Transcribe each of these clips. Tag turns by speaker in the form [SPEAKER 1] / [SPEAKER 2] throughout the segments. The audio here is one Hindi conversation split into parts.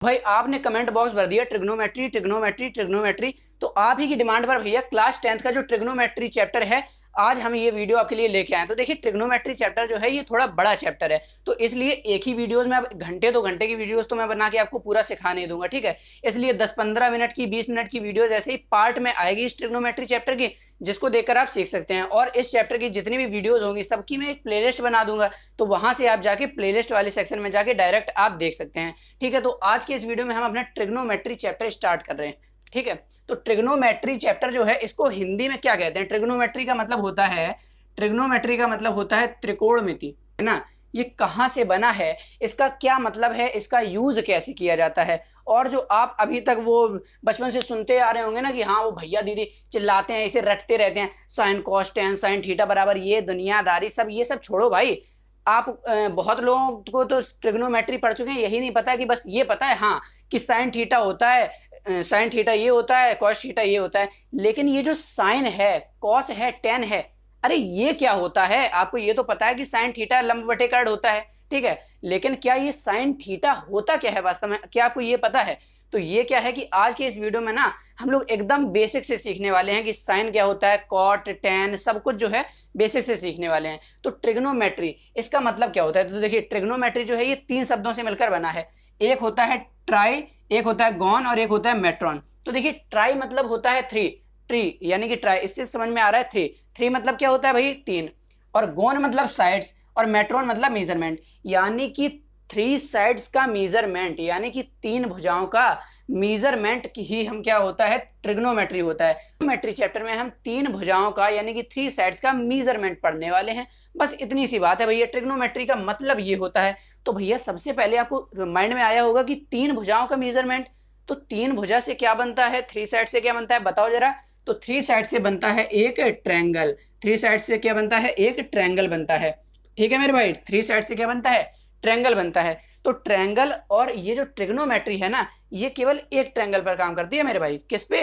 [SPEAKER 1] भाई आपने कमेंट बॉक्स भर दिया ट्रिग्नोमेट्री ट्रिग्नोमेट्री ट्रिग्नोमेट्री। तो आप ही की डिमांड पर भैया क्लास 10th का जो ट्रिग्नोमेट्री चैप्टर है, आज हम ये वीडियो आपके लिए लेके आए। तो देखिए ट्रिग्नोमेट्री चैप्टर जो है ये थोड़ा बड़ा चैप्टर है, तो इसलिए एक ही वीडियोस में अब घंटे 2 घंटे की वीडियोस तो मैं बना के आपको पूरा सिखा नहीं दूंगा, ठीक है। इसलिए 10-15 मिनट की 20 मिनट की वीडियोस ऐसे ही पार्ट में आएगी इस ट्रिग्नोमेट्री चैप्टर की, जिसको देखकर आप सीख सकते हैं। और इस चैप्टर की जितनी भी वीडियोस होंगी सबकी मैं एक प्लेलिस्ट बना दूंगा, तो वहां से आप जाके प्लेलिस्ट वाले सेक्शन में जाके डायरेक्ट आप देख सकते हैं, ठीक है। तो आज के इस वीडियो में हम अपना ट्रिग्नोमेट्री चैप्टर स्टार्ट कर रहे हैं, ठीक है। तो ट्रिग्नोमेट्री चैप्टर जो है इसको हिंदी में क्या कहते हैं? ट्रिग्नोमेट्री का मतलब होता है, ट्रिग्नोमेट्री का मतलब होता है त्रिकोणमिति, है ना। ये कहाँ से बना है, इसका क्या मतलब है, इसका यूज कैसे किया जाता है। और जो आप अभी तक वो बचपन से सुनते आ रहे होंगे ना कि हाँ वो भैया दीदी चिल्लाते हैं, इसे रटते रहते हैं, sign cos ten sine theta बराबर, ये दुनियादारी सब ये सब छोड़ो भाई। आप बहुत लोगों को तो ट्रिग्नोमेट्री पढ़ चुके हैं, यही नहीं पता कि बस ये पता है हाँ कि साइन थीटा होता है, साइन थीटा ये होता है, कॉस थीटा ये होता है। लेकिन ये जो साइन है, कॉस है, टेन है, अरे ये क्या होता है? आपको ये तो पता है कि साइन थीटा लंब बटे कर्ड होता है, ठीक है। लेकिन क्या ये साइन थीटा होता क्या है वास्तव में, क्या आपको ये पता है? तो ये क्या है कि आज के इस वीडियो में ना हम लोग एकदम बेसिक से सीखने वाले हैं कि साइन क्या होता है, कॉट टेन सब कुछ जो है बेसिक से सीखने वाले हैं। तो ट्रिग्नोमेट्री इसका मतलब क्या होता है? तो देखिए ट्रिग्नोमेट्री जो है ये 3 शब्दों से मिलकर बना है। एक होता है ट्राई, एक होता है गॉन और एक होता है मेट्रॉन। तो देखिए ट्राई मतलब होता है 3, ट्री यानी कि ट्राई, इससे समझ में आ रहा है 3। 3 मतलब क्या होता है भाई 3, और गोन मतलब साइड्स, और मेट्रॉन मतलब मेजरमेंट, यानी कि 3 साइड्स का मेजरमेंट, यानी कि 3 भुजाओं का मेजरमेंट की ही हम क्या होता है, ट्रिग्नोमेट्री होता है। ट्रिग्नोमेट्री चैप्टर में हम 3 भुजाओं का यानी कि 3 साइड्स का मेजरमेंट पढ़ने वाले हैं। बस इतनी सी बात है भैया, ट्रिग्नोमेट्री का मतलब ये होता है। तो भैया सबसे पहले आपको माइंड में आया होगा कि 3 भुजाओं का मेजरमेंट, तो 3 भुजा से क्या बनता है, 3 साइड से क्या बनता है बताओ जरा। तो 3 साइड से बनता है एक ट्रायंगल, 3 साइड से क्या बनता है, एक ट्रायंगल बनता है, ठीक है मेरे भाई। 3 साइड से क्या बनता है, ट्रायंगल बनता है। तो ट्रायंगल और ये जो ट्रिग्नोमेट्री है ना, ये केवल एक ट्रायंगल पर काम करती है मेरे भाई, किस पे?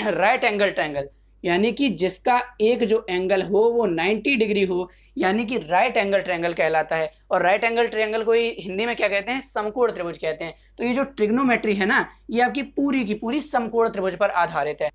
[SPEAKER 1] राइट एंगल ट्रायंगल, यानी कि जिसका एक जो एंगल हो वो 90 डिग्री हो, यानी कि राइट एंगल ट्रायंगल कहलाता है। और राइट एंगल ट्रायंगल को हिंदी में क्या कहते हैं, समकोण त्रिभुज कहते हैं। तो ये जो ट्रिग्नोमेट्री है ना, ये आपकी पूरी की पूरी समकोण त्रिभुज पर आधारित है।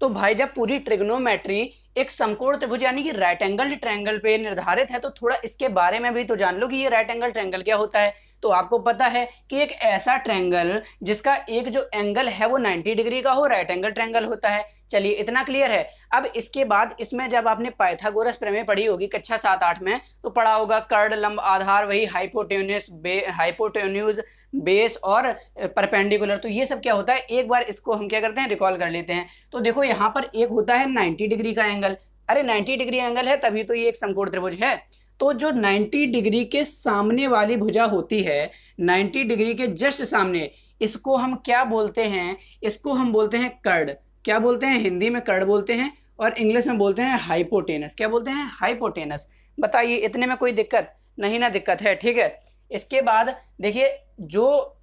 [SPEAKER 1] तो भाई जब पूरी ट्रिग्नोमेट्री एक समकोण त्रिभुज यानी कि राइट एंगल ट्रायंगल पे निर्धारित है, तो थोड़ा इसके बारे में भी तो जान लो कि ये राइट एंगल ट्रायंगल क्या होता है। तो आपको पता है कि एक ऐसा ट्रायंगल जिसका एक जो एंगल है वो 90 डिग्री का हो, राइट एंगल ट्रायंगल होता है। चलिए इतना क्लियर है। अब इसके बाद इसमें जब आपने पाइथागोरस प्रमेय पढ़ी होगी कक्षा 7-8 में, तो पढ़ा होगा कर्ड लंब आधार वही हाइपोटेन्यूज हाइपोटेन्यूज बेस और परपेंडिकुलर। तो ये सब क्या होता है, एक बार इसको हम क्या करते हैं, रिकॉल कर लेते हैं। तो देखो यहाँ पर एक होता है 90 डिग्री का एंगल, अरे 90 डिग्री एंगल है तभी तो ये एक समकोण त्रिभुज है। तो जो 90 डिग्री के सामने वाली भुजा होती है, 90 डिग्री के जस्ट सामने, इसको हम क्या बोलते हैं, इसको हम बोलते हैं कर्ड। क्या बोलते हैं? हिंदी में कर्ड बोलते हैं और इंग्लिश में बोलते हैं हाइपोटेनस। क्या बोलते हैं? हाइपोटेनस। बताइए इतने में कोई दिक्कत नहीं ना? दिक्कत है, ठीक है। इसके बाद देखिए जो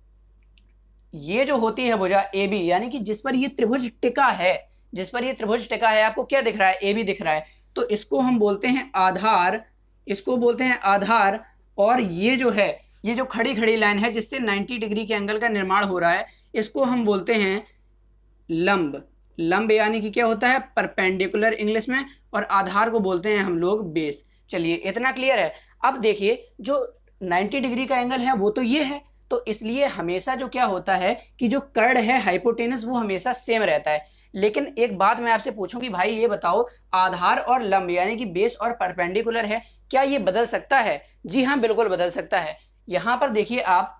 [SPEAKER 1] ये जो होती है भुजा ए बी, यानी कि जिस पर ये त्रिभुज टिका है, जिस पर ये त्रिभुज टिका है, आपको क्या दिख रहा है, ए बी दिख रहा है, तो इसको हम बोलते हैं आधार, इसको बोलते हैं आधार। और ये जो है, ये जो खड़ी खड़ी लाइन है जिससे 90 डिग्री के एंगल का निर्माण हो रहा है, इसको हम बोलते हैं लंब। लंब यानी कि क्या होता है, परपेंडिकुलर इंग्लिश में, और आधार को बोलते हैं हम लोग बेस। चलिए इतना क्लियर है। अब देखिए जो 90 डिग्री का एंगल है वो तो ये है, तो इसलिए हमेशा जो क्या होता है कि जो कर्ड है हाइपोटेनस वो हमेशा सेम रहता है। लेकिन एक बात मैं आपसे पूछूं कि भाई ये बताओ, आधार और लंब यानी कि बेस और परपेंडिकुलर है, क्या ये बदल सकता है? जी हाँ बिल्कुल बदल सकता है। यहां पर देखिए आप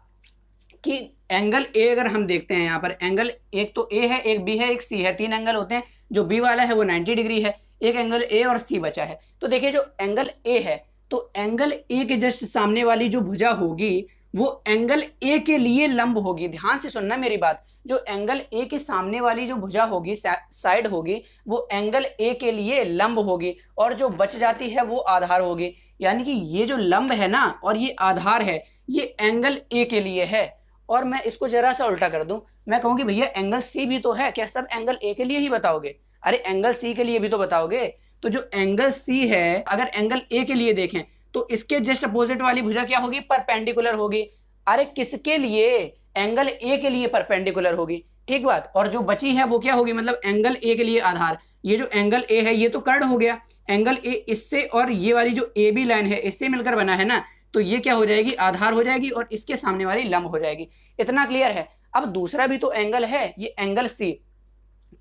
[SPEAKER 1] कि एंगल ए अगर हम देखते हैं, यहाँ पर एंगल एक तो ए है, एक बी है, एक सी है, 3 एंगल होते हैं। जो बी वाला है वो 90 डिग्री है, एक एंगल ए और सी बचा है। तो देखिए जो एंगल ए है, तो एंगल ए के जस्ट सामने वाली जो भुजा होगी वो एंगल ए के लिए लंब होगी। ध्यान से सुनना मेरी बात, जो एंगल ए के सामने वाली जो भुजा होगी, साइड होगी, वो एंगल ए के लिए लंब होगी, और जो बच जाती है वो आधार होगी। यानी कि ये जो लंब है ना और ये आधार है, ये एंगल ए के लिए है। और मैं इसको जरा सा उल्टा कर दूं, मैं कहूँ कि भैया एंगल सी भी तो है, क्या सब एंगल ए के लिए ही बताओगे? अरे एंगल सी के लिए भी तो बताओगे। तो जो एंगल सी है, अगर एंगल ए के लिए देखें तो इसके जस्ट अपोजिट वाली भुजा क्या होगी, परपेंडिकुलर होगी। अरे किसके लिए? एंगल ए के लिए परपेंडिकुलर होगी, ठीक बात। और जो बची है वो क्या होगी, मतलब एंगल ए के लिए आधार। ये जो एंगल ए है ये तो कर्ड हो गया, एंगल ए इससे और ये वाली जो ए बी लाइन है इससे मिलकर बना है ना, तो ये क्या हो जाएगी, आधार हो जाएगी और इसके सामने वाली लंब हो जाएगी। इतना क्लियर है। अब दूसरा भी तो एंगल है, ये एंगल सी।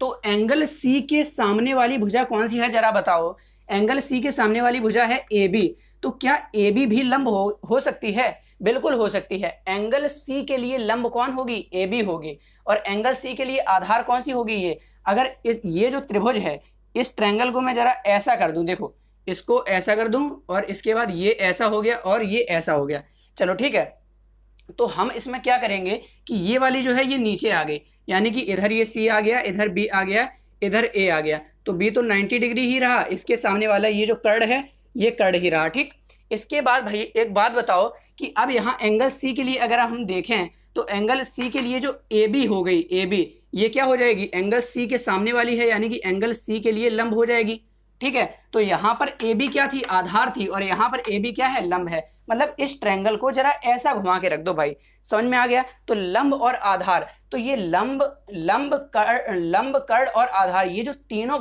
[SPEAKER 1] तो एंगल सी के सामने वाली भुजा कौन सी है जरा बताओ। एंगल सी के सामने वाली भुजा है ए बी। तो क्या ए बी भी लंब हो सकती है? बिल्कुल हो सकती है। एंगल सी के लिए लंब कौन होगी, ए बी होगी। और एंगल सी के लिए आधार कौन सी होगी, ये। अगर ये जो त्रिभुज है इस ट्रायंगल को मैं जरा ऐसा कर दूं, देखो इसको ऐसा कर दूं और इसके बाद ये ऐसा हो गया और ये ऐसा हो गया, चलो ठीक है। तो हम इसमें क्या करेंगे कि ये वाली जो है ये नीचे आ गई, यानी कि इधर ये सी आ गया, इधर बी आ गया, इधर ए आ गया। तो बी तो 90 डिग्री ही रहा, इसके सामने वाला ये जो कर्ड है ये कर्ड ही रहा, ठीक। इसके बाद भाई एक बात बताओ कि अब यहाँ एंगल सी के लिए अगर हम देखें तो एंगल सी के लिए जो ए बी हो गई, ए बी ये क्या हो जाएगी, एंगल सी के सामने वाली है, यानी कि एंगल सी के लिए लंब हो जाएगी, ठीक है। तो यहाँ पर ए बी क्या थी, आधार थी, और यहाँ पर ए बी क्या है, लंब है। मतलब इस ट्रायंगल को जरा ऐसा घुमा के रख दो भाई, समझ में आ गया। तो लंब और आधार, तो ये लंब कर्ड और आधार, ये जो तीनों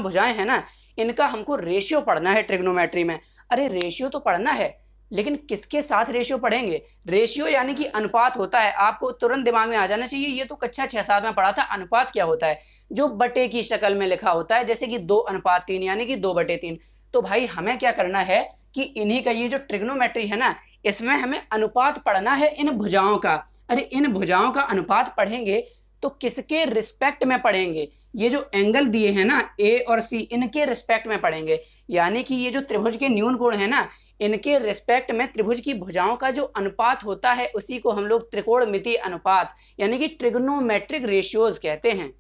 [SPEAKER 1] भुजाएं हैं ना, इनका हमको रेशियो पढ़ना है ट्रिग्नोमेट्री में। अरे रेशियो तो पढ़ना है, लेकिन किसके साथ रेशियो पढ़ेंगे। रेशियो यानी कि अनुपात होता है, आपको तुरंत दिमाग में आ जाना चाहिए, ये तो कक्षा 6-7 में पढ़ा था। अनुपात क्या होता है, जो बटे की शक्ल में लिखा होता है, जैसे कि 2:3 यानी कि 2/3। तो भाई हमें क्या करना है कि इन्हीं का ये जो ट्रिग्नोमेट्री है ना, इसमें हमें अनुपात पढ़ना है इन भुजाओं का। अरे इन भुजाओं का अनुपात पढ़ेंगे तो किसके रिस्पेक्ट में पढ़ेंगे, ये जो एंगल दिए हैं ना ए और सी, इनके रिस्पेक्ट में पढ़ेंगे। यानी कि ये जो त्रिभुज के न्यून कोण है ना, इनके रिस्पेक्ट में त्रिभुज की भुजाओं का जो अनुपात होता है उसी को हम लोग त्रिकोणमितीय अनुपात यानी कि ट्रिग्नोमेट्रिक रेशियोज कहते हैं।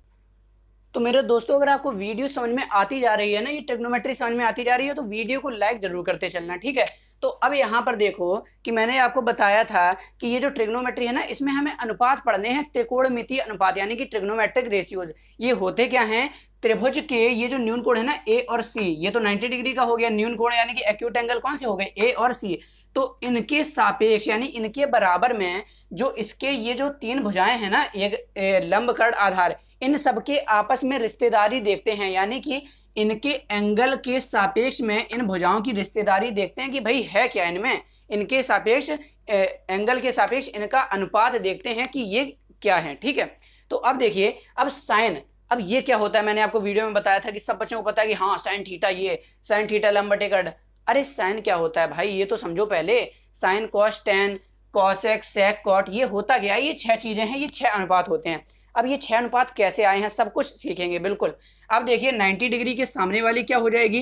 [SPEAKER 1] तो मेरे दोस्तों, अगर आपको वीडियो समझ में आती जा रही है ना, ये ट्रिग्नोमेट्री समझ में आती जा रही है, तो वीडियो को लाइक जरूर करते चलना, ठीक है। तो अब यहाँ पर देखो कि मैंने आपको बताया था कि ये जो ट्रिग्नोमेट्री है ना, इसमें हमें अनुपात पढ़ने हैं, त्रिकोणमितीय अनुपात यानी कि ट्रिग्नोमेट्रिक रेशियोज। ये होते क्या हैं, त्रिभुज के ये जो न्यून कोण है ना ए और सी, ये तो 90 डिग्री का हो गया न्यून कोण, यानी कि एक्यूट एंगल कौन से हो गए, ए और सी। तो इनके सापेक्ष यानी इनके बराबर में जो इसके ये जो तीन भुजाएं हैं ना, एक लंब कर्ड आधार, इन सबके आपस में रिश्तेदारी देखते हैं। यानी कि इनके एंगल के सापेक्ष में इन भुजाओं की रिश्तेदारी देखते हैं कि भाई है क्या इनमें, इनके सापेक्ष एंगल के सापेक्ष इनका अनुपात देखते हैं कि ये क्या है, ठीक है। तो अब देखिए, अब साइन, अब ये क्या होता है, मैंने आपको वीडियो में बताया था कि सब बच्चों को पता है कि हाँ साइन थीटा, ये साइन थीटा लंब बटे कर्ड। अरे साइन क्या होता है भाई, ये तो समझो पहले। Sine cos tan cosec sec cot, ये होता क्या है, ये 6 चीजें हैं, ये 6 अनुपात होते हैं। अब ये 6 अनुपात कैसे आए हैं सब कुछ सीखेंगे, बिल्कुल। अब देखिए 90 डिग्री के सामने वाली क्या हो जाएगी,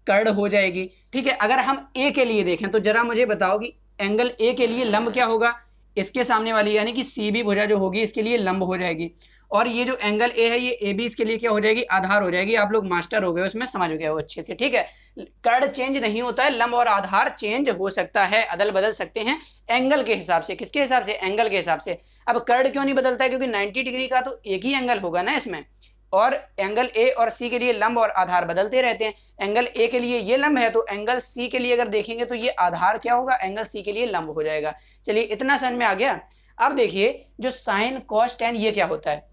[SPEAKER 1] कर्ड हो जाएगी, ठीक है। अगर हम ए के लिए देखें तो जरा मुझे बताओ कि एंगल ए के लिए लंब क्या होगा, इसके सामने वाली यानी कि सी बी भुजा जो होगी इसके लिए लंब हो जाएगी। और ये जो एंगल ए है ये ए बी, इसके लिए क्या हो जाएगी, आधार हो जाएगी। आप लोग मास्टर हो गए उसमें, समझ गए हो अच्छे से, ठीक है। कर्ड चेंज नहीं होता है, लंब और आधार चेंज हो सकता है, अदल बदल सकते हैं एंगल के हिसाब से। किसके हिसाब से, एंगल के हिसाब से। अब कर्ड क्यों नहीं बदलता है, क्योंकि 90 डिग्री का तो एक ही एंगल होगा ना इसमें, और एंगल ए और सी के लिए लंब और आधार बदलते रहते हैं। एंगल ए के लिए ये लंब है तो एंगल सी के लिए अगर देखेंगे तो ये आधार क्या होगा, एंगल सी के लिए लंब हो जाएगा। चलिए इतना समझ में आ गया। अब देखिए जो साइन कॉस टेन ये क्या होता है,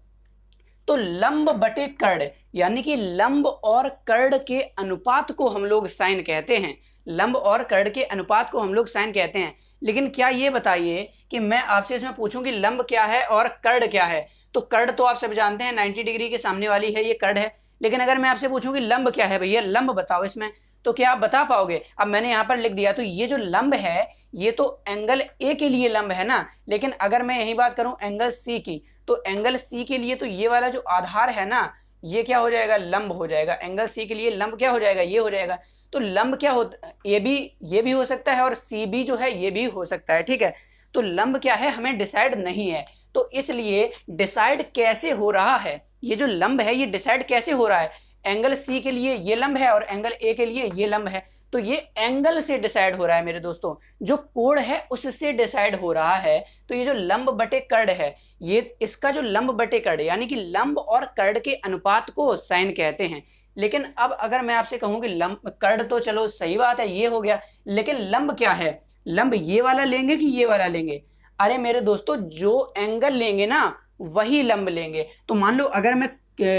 [SPEAKER 1] तो लंब बटे कर्ड, यानी कि लंब और कर्ड के अनुपात को हम लोग साइन कहते हैं। लंब और कर्ड के अनुपात को हम लोग साइन कहते हैं। लेकिन क्या ये बताइए कि मैं आपसे इसमें पूछूं कि लंब क्या है और कर्ड क्या है, तो कर्ड तो आप सब जानते हैं 90 डिग्री के सामने वाली है, ये कर्ड है। लेकिन अगर मैं आपसे पूछूं कि लंब क्या है, भैया लंब बताओ इसमें, तो क्या आप बता पाओगे। अब मैंने यहाँ पर लिख दिया, तो ये जो लंब है ये तो एंगल ए के लिए लंब है ना। लेकिन अगर मैं यही बात करूं एंगल सी की, तो एंगल सी के लिए तो ये वाला जो आधार है ना, ये क्या हो जाएगा, लंब हो जाएगा। एंगल सी के लिए लंब क्या हो जाएगा, ये हो जाएगा। तो लंब क्या होता, ए बी ये भी हो सकता है और सी बी जो है ये भी हो सकता है, ठीक है। तो लंब क्या है हमें डिसाइड नहीं है, तो इसलिए डिसाइड कैसे हो रहा है, ये जो लंब है ये डिसाइड कैसे हो रहा है, एंगल सी के लिए ये लंब है और एंगल ए के लिए ये लंब है, तो ये एंगल से डिसाइड हो रहा है मेरे दोस्तों, जो कोण है उससे डिसाइड हो रहा है। तो ये जो लंब बटे कर्ड है, ये इसका जो लंब बटे कर्ड यानी कि लंब और कर्ड के अनुपात को साइन कहते हैं। लेकिन अब अगर मैं आपसे कहूं कि लंब कर्ड तो चलो सही बात है, ये हो गया, लेकिन लंब क्या है, लंब ये वाला लेंगे कि ये वाला लेंगे। अरे मेरे दोस्तों, जो एंगल लेंगे ना वही लंब लेंगे। तो मान लो अगर मैं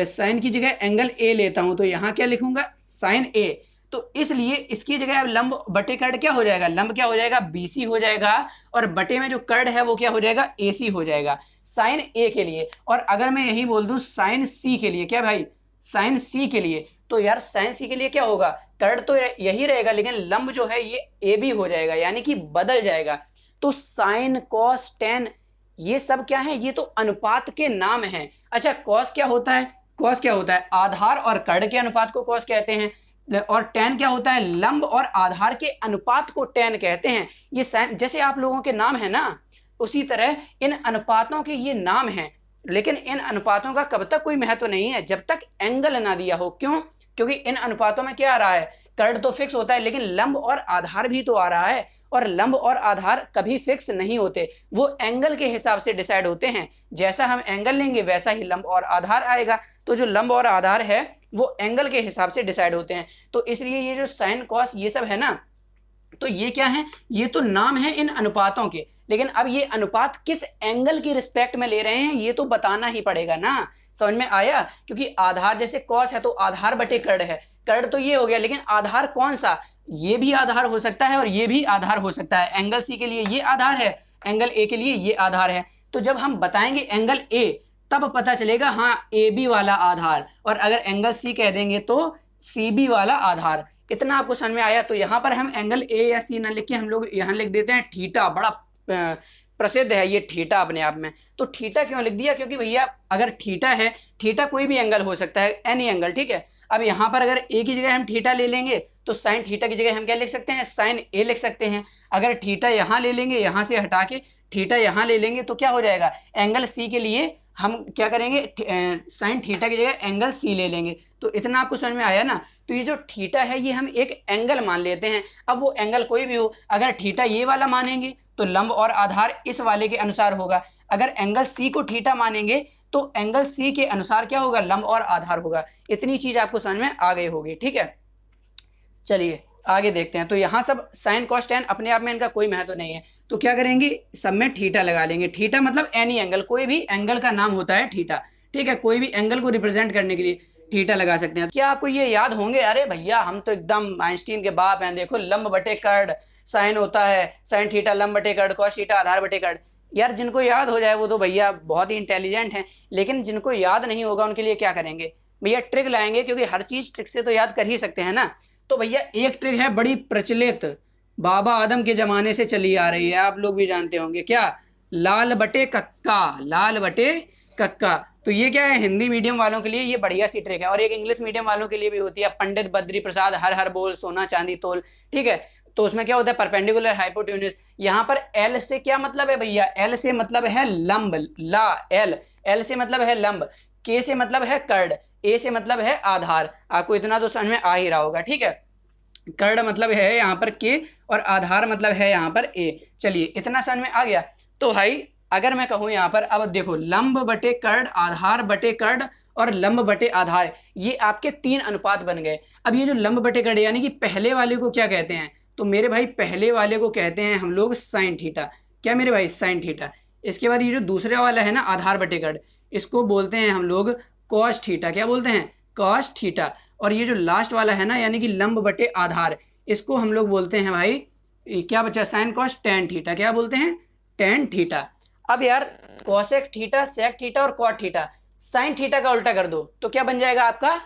[SPEAKER 1] साइन की जगह एंगल ए लेता हूं तो यहाँ क्या लिखूंगा, साइन ए। तो इसलिए इसकी जगह अब लंब बटे कर्ड क्या हो जाएगा, लंब क्या हो जाएगा, बीसी हो जाएगा, और बटे में जो कर्ड है वो क्या हो जाएगा, एसी हो जाएगा साइन ए के लिए। और अगर मैं यही बोल दूं साइन सी के लिए, क्या भाई, साइन सी के लिए, तो यार साइन सी के लिए क्या होगा, कर्ड तो यही रहेगा लेकिन लंब जो है ये ए बी हो जाएगा, यानी कि बदल जाएगा। तो साइन कॉस टेन ये सब क्या है, ये तो अनुपात के नाम हैं। अच्छा, कॉस क्या होता है, कॉस क्या होता है, आधार और कर्ड के अनुपात को कॉस कहते हैं, और टेन क्या होता है, लंब और आधार के अनुपात को टेन कहते हैं। ये साइन जैसे आप लोगों के नाम है ना, उसी तरह इन अनुपातों के ये नाम हैं, लेकिन इन अनुपातों का कब तक कोई महत्व नहीं है, जब तक एंगल ना दिया हो। क्यों, क्योंकि इन अनुपातों में क्या आ रहा है, कर्ड तो फिक्स होता है लेकिन लंब और आधार भी तो आ रहा है, और लंब और आधार कभी फिक्स नहीं होते, वो एंगल के हिसाब से डिसाइड होते हैं। जैसा हम एंगल लेंगे वैसा ही लंब और आधार आएगा। तो जो लंब और आधार है वो एंगल के हिसाब से डिसाइड होते हैं। तो इसलिए ये जो साइन कॉस ये सब है ना, तो ये क्या है, ये तो नाम है इन अनुपातों के, लेकिन अब ये अनुपात किस एंगल की रिस्पेक्ट में ले रहे हैं ये तो बताना ही पड़ेगा ना। समझ में आया, क्योंकि आधार जैसे कॉस है तो आधार बटे कर्ड है, कर्ड तो ये हो गया, लेकिन आधार कौन सा, ये भी आधार हो सकता है और ये भी आधार हो सकता है। एंगल सी के लिए ये आधार है, एंगल ए के लिए ये आधार है। तो जब हम बताएंगे एंगल ए तब पता चलेगा हाँ ए बी वाला आधार, और अगर एंगल सी कह देंगे तो सी बी वाला आधार। इतना आपको समझ में आया। तो यहाँ पर हम एंगल ए या सी ना लिख के हम लोग यहाँ लिख देते हैं थीटा, बड़ा प्रसिद्ध है ये थीटा अपने आप में। तो थीटा क्यों लिख दिया, क्योंकि भैया अगर थीटा है, थीटा कोई भी एंगल हो सकता है, एनी एंगल, ठीक है। अब यहाँ पर अगर ए की जगह हम थीटा ले लेंगे तो साइन थीटा की जगह हम क्या लिख सकते हैं, साइन ए लिख सकते हैं। अगर थीटा यहाँ ले लेंगे, यहाँ से हटा के थीटा यहाँ ले लेंगे तो क्या हो जाएगा, एंगल सी के लिए हम क्या करेंगे, साइन थीटा की जगह एंगल सी ले लेंगे। तो इतना आपको समझ में आया ना। तो ये जो थीटा है ये हम एक एंगल मान लेते हैं। अब वो एंगल कोई भी हो, अगर थीटा ये वाला मानेंगे तो लंब और आधार इस वाले के अनुसार होगा। अगर एंगल सी को थीटा मानेंगे तो एंगल सी के अनुसार क्या होगा, लंब और आधार होगा। इतनी चीज आपको समझ में आ गई होगी, ठीक है। चलिए आगे देखते हैं। तो यहाँ सब साइन कॉस टेन अपने आप में इनका कोई महत्व नहीं है, तो क्या करेंगे, सब में थीटा लगा लेंगे। थीटा मतलब एनी एंगल, कोई भी एंगल का नाम होता है थीटा, ठीक है। कोई भी एंगल को रिप्रेजेंट करने के लिए थीटा लगा सकते हैं। क्या आपको ये याद होंगे, अरे भैया हम तो एकदम आइंस्टीन के बाप हैं, देखो लंब बटे कर्ड साइन होता है, साइन थीटा लंब बटे कर्ड, कॉस थीटा आधार बटे कर्ड। यार जिनको याद हो जाए वो तो भैया बहुत ही इंटेलिजेंट हैं, लेकिन जिनको याद नहीं होगा उनके लिए क्या करेंगे भैया, ट्रिक लाएंगे, क्योंकि हर चीज ट्रिक से तो याद कर ही सकते हैं ना। तो भैया एक ट्रिक है बड़ी प्रचलित, बाबा आदम के जमाने से चली आ रही है, आप लोग भी जानते होंगे, क्या, लाल बटे कक्का, लाल बटे कक्का। तो ये क्या है, हिंदी मीडियम वालों के लिए ये बढ़िया सी ट्रिक है, और एक इंग्लिश मीडियम वालों के लिए भी होती है, पंडित बद्री प्रसाद हर हर बोल सोना चांदी तोल, ठीक है। तो उसमें क्या होता है, परपेंडिकुलर हाइपोटेन्यूज। यहाँ पर एल से क्या मतलब है भैया, एल से मतलब है लंब, ला एल, एल से मतलब है लंब, के से मतलब है कर्ड, ए से मतलब है आधार। आपको इतना तो समझ में आ ही रहा होगा, ठीक है। कर्ड मतलब है यहाँ पर के और आधार मतलब है यहाँ पर ए। चलिए इतना समझ में आ गया। तो भाई अगर मैं कहूँ यहाँ पर, अब देखो लंब बटे कर्ड, आधार बटे कर्ड और लंब बटे आधार, ये आपके तीन अनुपात बन गए। अब ये जो लंब बटे कर्ड यानी कि पहले वाले को क्या कहते हैं, तो मेरे भाई पहले वाले को कहते हैं हम लोग साइन थीटा, क्या मेरे भाई, साइन थीटा। इसके बाद ये जो दूसरा वाला है ना आधार बटे कर्ड, इसको बोलते हैं हम लोग कॉस थीटा, क्या बोलते हैं, कॉस थीटा। और ये जो लास्ट वाला है ना यानी कि लंब बटे आधार, इसको हम लोग बोलते हैं भाई, क्या बचा, साइन कॉस टेन थीटा, क्या बोलते हैं, टेन थीटा। अब यार कॉसेक थीटा, सेक थीटा और कॉट थीटा, साइन थीटा का उल्टा कर दो तो क्या बन जाएगा आपका,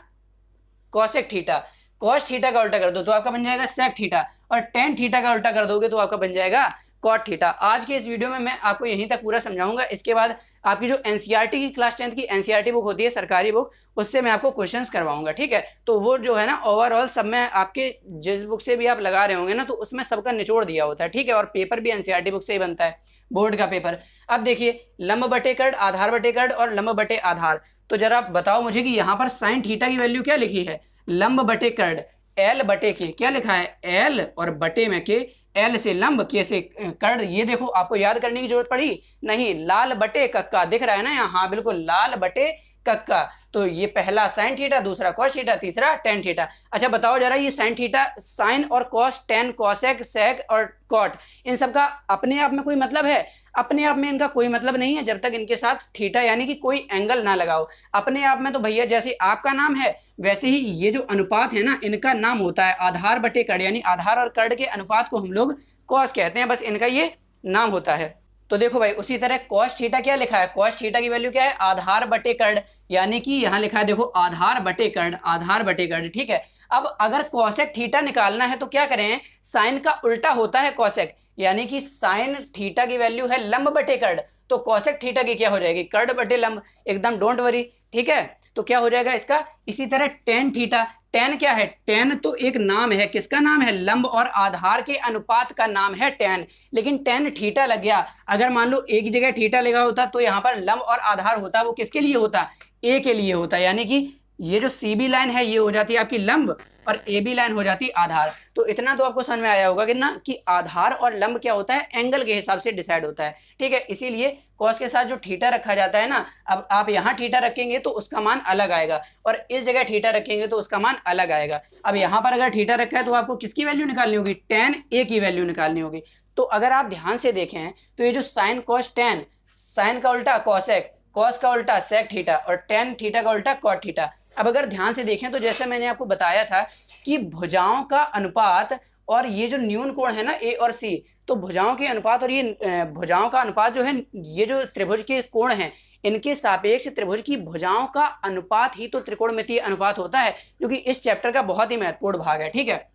[SPEAKER 1] कॉसेक थीटा। कॉस थीटा का उल्टा कर दो तो आपका बन जाएगा सेक थीटा, और टेन थीटा का उल्टा कर दोगे तो आपका बन जाएगा कॉट थीटा। आज के इस वीडियो में मैं आपको यहीं तक पूरा समझाऊंगा। इसके बाद आपकी जो एनसीईआरटी की क्लास 10 की एनसीईआरटी बुक होती है, सरकारी बुक, उससे मैं आपको क्वेश्चंस करवाऊंगा, ठीक है। तो वो जो है ना ओवरऑल सब में आपके जिस बुक से भी आप लगा रहे होंगे ना, तो उसमें सबका निचोड़ दिया होता है, ठीक है। और पेपर भी एनसीईआरटी बुक से ही बनता है, बोर्ड का पेपर। अब देखिए लंब बटे कर्ड, आधार बटे कर्ड और लंब बटे आधार। तो जरा आप बताओ मुझे कि यहाँ पर साइन थीटा की वैल्यू क्या लिखी है, लंब बटे कर्ड एल बटे के, क्या लिखा है, एल और बटे में के, एल से लंब, के से कर्ड। ये देखो आपको याद करने की जरूरत पड़ी नहीं, लाल बटे कक्का दिख रहा है ना यहाँ, हाँ बिल्कुल लाल बटे कक्का। तो ये पहला साइन थीटा, दूसरा कॉस थीटा, तीसरा टेन थीटा। अच्छा बताओ जरा, ये साइन थीटा, साइन और कॉस, टेन, कॉसेक, सेक और कॉट, इन सब का अपने आप में कोई मतलब है? अपने आप में इनका कोई मतलब नहीं है जब तक इनके साथ थीटा यानी कि कोई एंगल ना लगाओ। अपने आप में तो भैया जैसे आपका नाम है वैसे ही ये जो अनुपात है ना, इनका नाम होता है आधार बटे कर्ण, यानी आधार और कर्ण के अनुपात को हम लोग कॉस कहते हैं, बस इनका ये नाम होता है। तो देखो भाई उसी तरह कॉस थीटा क्या लिखा है, कॉस थीटा की वैल्यू क्या है, आधार बटे कर्ण, यानी कि यहाँ लिखा है देखो आधार बटे कर्ण, आधार बटे कर्ण, ठीक है। अब अगर कॉसेक थीटा निकालना है तो क्या करें, साइन का उल्टा होता है कॉसेक, यानी कि साइन थीटा की वैल्यू है लंब बटे कर्ण, तो कॉसेक थीटा की क्या हो जाएगी, कर्ण बटे लंब, एकदम डोंट वरी, ठीक है। तो क्या हो जाएगा इसका, इसी तरह टेन थीटा, टेन क्या है, टेन तो एक नाम है, किसका नाम है, लंब और आधार के अनुपात का नाम है टेन, लेकिन टेन थीटा लग गया। अगर मान लो एक जगह थीटा लगा होता तो यहाँ पर लंब और आधार होता, वो किसके लिए होता, ए के लिए होता, यानी कि ये जो सी बी लाइन है ये हो जाती है आपकी लंब और ए बी लाइन हो जाती है आधार। तो इतना तो आपको समझ में आया होगा कि ना, कि आधार और लंब क्या होता है, एंगल के हिसाब से डिसाइड होता है, ठीक है। इसीलिए कॉस के साथ जो थीटा रखा जाता है ना, अब आप यहाँ थीटा रखेंगे तो उसका मान अलग आएगा, और इस जगह थीटा रखेंगे तो उसका मान अलग आएगा। अब यहाँ पर अगर थीटा रखा है तो आपको किसकी वैल्यू निकालनी होगी, टेन ए की वैल्यू निकालनी होगी। तो अगर आप ध्यान से देखें तो ये जो साइन कॉस टेन, साइन का उल्टा कॉसेक, कॉस का उल्टा सेक थीटा और टेन थीटा का उल्टा कॉट थीटा। अब अगर ध्यान से देखें तो जैसे मैंने आपको बताया था कि भुजाओं का अनुपात और ये जो न्यून कोण है ना ए और सी, तो भुजाओं के अनुपात और ये भुजाओं का अनुपात जो है, ये जो त्रिभुज के कोण हैं इनके सापेक्ष त्रिभुज की भुजाओं का अनुपात ही तो त्रिकोणमितीय अनुपात होता है, जो कि इस चैप्टर का बहुत ही महत्वपूर्ण भाग है, ठीक है।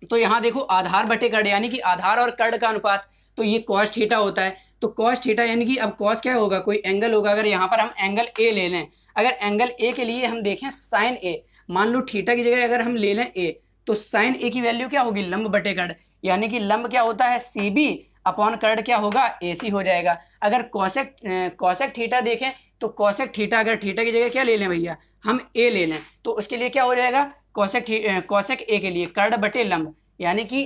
[SPEAKER 1] तो यहाँ देखो आधार बटे कर्ण, यानी कि आधार और कर्ण का अनुपात, तो ये कॉस थीटा होता है। तो कॉस थीटा यानी कि अब कॉस क्या होगा, कोई एंगल होगा, अगर यहाँ पर हम एंगल ए ले लें, अगर एंगल ए के लिए हम देखें साइन ए, मान लो थीटा की जगह अगर हम ले लें ए, तो साइन ए की वैल्यू क्या होगी, लंब बटे कर्ण, यानी कि लंब क्या होता है सी बी अपॉन कर्ण क्या होगा ए सी हो जाएगा। अगर कॉसेक थीटा देखें तो कॉसेक थीटा, अगर थीटा की जगह क्या ले लें भैया, हम ए ले लें, तो उसके लिए क्या हो जाएगा, कॉसेक ए के लिए कर्ण बटे लंब, यानी कि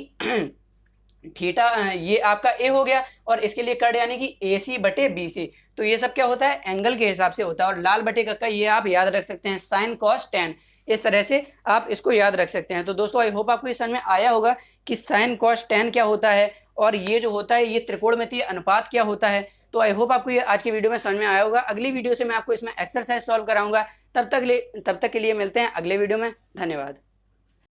[SPEAKER 1] थीटा ये आपका ए हो गया, और इसके लिए कर्ण यानी कि ए सी बटे बी सी। तो ये सब क्या होता है, एंगल के हिसाब से होता है। और लाल बटे कक्का ये आप याद रख सकते हैं, साइन कॉस टेन, इस तरह से आप इसको याद रख सकते हैं। तो दोस्तों आई होप आपको ये समझ में आया होगा कि साइन कॉस टेन क्या होता है, और ये जो होता है ये त्रिकोणमितीय अनुपात क्या होता है। तो आई होप आपको ये आज की वीडियो में समझ में आया होगा। अगली वीडियो से मैं आपको इसमें एक्सरसाइज सॉल्व कराऊंगा। तब तक के लिए मिलते हैं अगले वीडियो में। धन्यवाद।